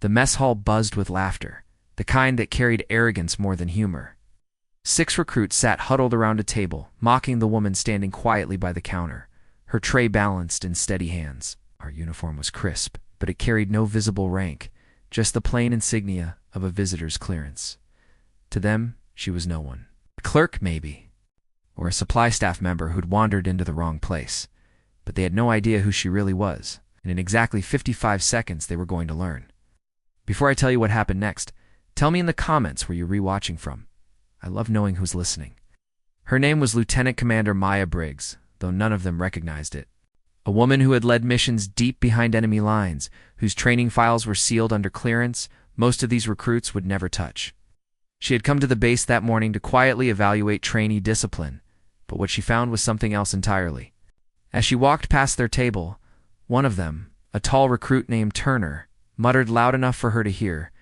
The mess hall buzzed with laughter, the kind that carried arrogance more than humor. 6 recruits sat huddled around a table, mocking the woman standing quietly by the counter, her tray balanced in steady hands. Her uniform was crisp, but it carried no visible rank, just the plain insignia of a visitor's clearance. To them, she was no one. A clerk, maybe, or a supply staff member who'd wandered into the wrong place. But they had no idea who she really was, and in exactly 55 seconds they were going to learn. Before I tell you what happened next, tell me in the comments where you're rewatching from. I love knowing who's listening. Her name was Lieutenant Commander Maya Briggs, though none of them recognized it. A woman who had led missions deep behind enemy lines, whose training files were sealed under clearance most of these recruits would never touch. She had come to the base that morning to quietly evaluate trainee discipline, but what she found was something else entirely. As she walked past their table, one of them, a tall recruit named Turner, muttered loud enough for her to hear,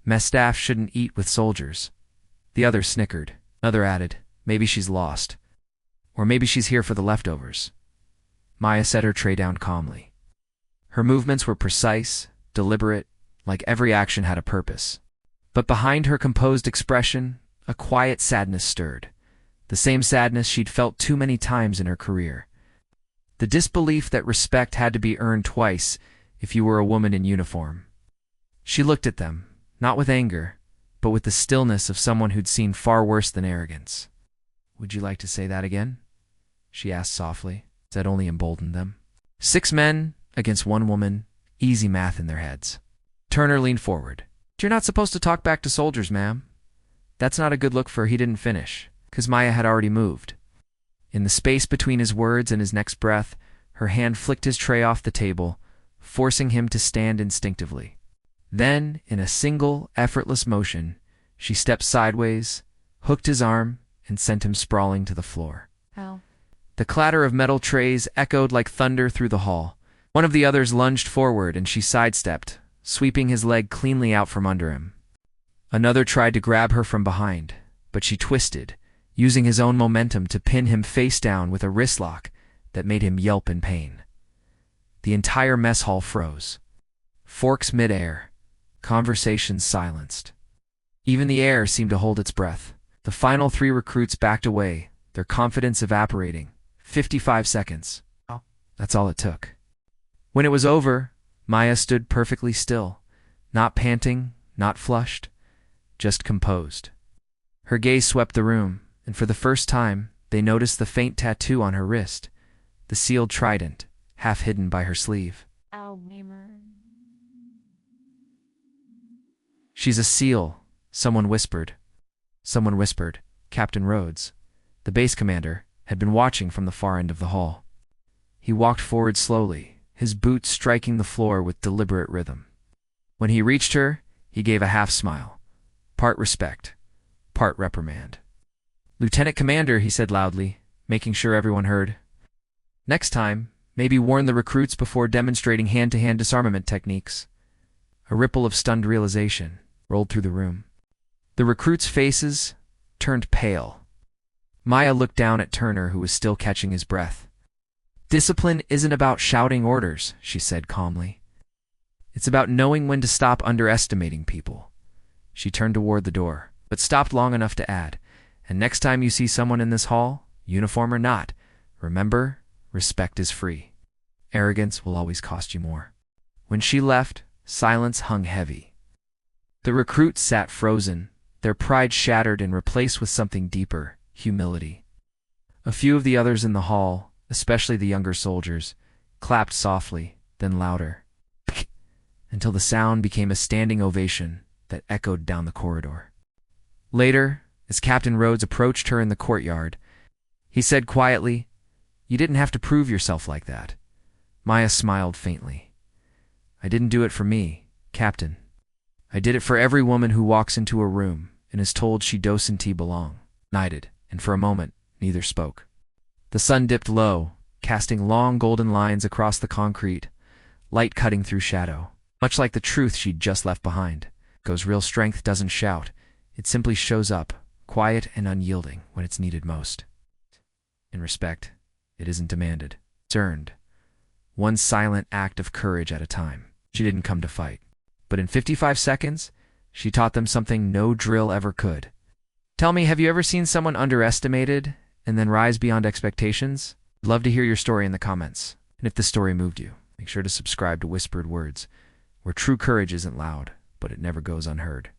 "Mess staff shouldn't eat with soldiers." The other snickered. Another added, "Maybe she's lost. Or maybe she's here for the leftovers." Maya set her tray down calmly. Her movements were precise, deliberate, like every action had a purpose. But behind her composed expression, a quiet sadness stirred. The same sadness she'd felt too many times in her career. The disbelief that respect had to be earned twice if you were a woman in uniform. She looked at them, not with anger, but with the stillness of someone who'd seen far worse than arrogance. "Would you like to say that again?" she asked softly. That only emboldened them. 6 men against 1 woman, easy math in their heads. Turner leaned forward. "You're not supposed to talk back to soldiers, ma'am." That's not a good look for he didn't finish, because Maya had already moved. In the space between his words and his next breath, her hand flicked his tray off the table, forcing him to stand instinctively. Then, in a single, effortless motion, she stepped sideways, hooked his arm, and sent him sprawling to the floor. Ow. The clatter of metal trays echoed like thunder through the hall. One of the others lunged forward, and she sidestepped, sweeping his leg cleanly out from under him. Another tried to grab her from behind, but she twisted, using his own momentum to pin him face down with a wrist lock that made him yelp in pain. The entire mess hall froze. Forks mid-air, conversations silenced. Even the air seemed to hold its breath. The final 3 recruits backed away, their confidence evaporating. 55 seconds. That's all it took. When it was over, Maya stood perfectly still, not panting, not flushed, just composed. Her gaze swept the room, and for the first time, they noticed the faint tattoo on her wrist, the sealed trident, half hidden by her sleeve. Ow, Mamer. "She's a SEAL," someone whispered. Someone whispered, Captain Rhodes, the base commander, had been watching from the far end of the hall. He walked forward slowly, his boots striking the floor with deliberate rhythm. When he reached her, he gave a half smile, part respect, part reprimand. "Lieutenant Commander," he said loudly, making sure everyone heard. "Next time, maybe warn the recruits before demonstrating hand-to-hand disarmament techniques." A ripple of stunned realization rolled through the room. The recruits' faces turned pale. Maya looked down at Turner, who was still catching his breath. "Discipline isn't about shouting orders," she said calmly. "It's about knowing when to stop underestimating people." She turned toward the door, but stopped long enough to add, "And next time you see someone in this hall, uniform or not, remember, respect is free. Arrogance will always cost you more." When she left, silence hung heavy. The recruits sat frozen, their pride shattered and replaced with something deeper, humility. A few of the others in the hall, especially the younger soldiers, clapped softly, then louder, until the sound became a standing ovation that echoed down the corridor. Later, as Captain Rhodes approached her in the courtyard, he said quietly, "You didn't have to prove yourself like that." Maya smiled faintly. "I didn't do it for me, Captain. I did it for every woman who walks into a room and is told she doesn't belong." Knighted, and for a moment, neither spoke. The sun dipped low, casting long golden lines across the concrete, light cutting through shadow, much like the truth she'd just left behind. Go's real strength doesn't shout. It simply shows up, quiet and unyielding, when it's needed most. In respect, it isn't demanded. It's earned. One silent act of courage at a time. She didn't come to fight. But in 55 seconds, she taught them something no drill ever could. Tell me, have you ever seen someone underestimated and then rise beyond expectations? I'd love to hear your story in the comments. And if this story moved you, make sure to subscribe to Whispered Words, where true courage isn't loud, but it never goes unheard.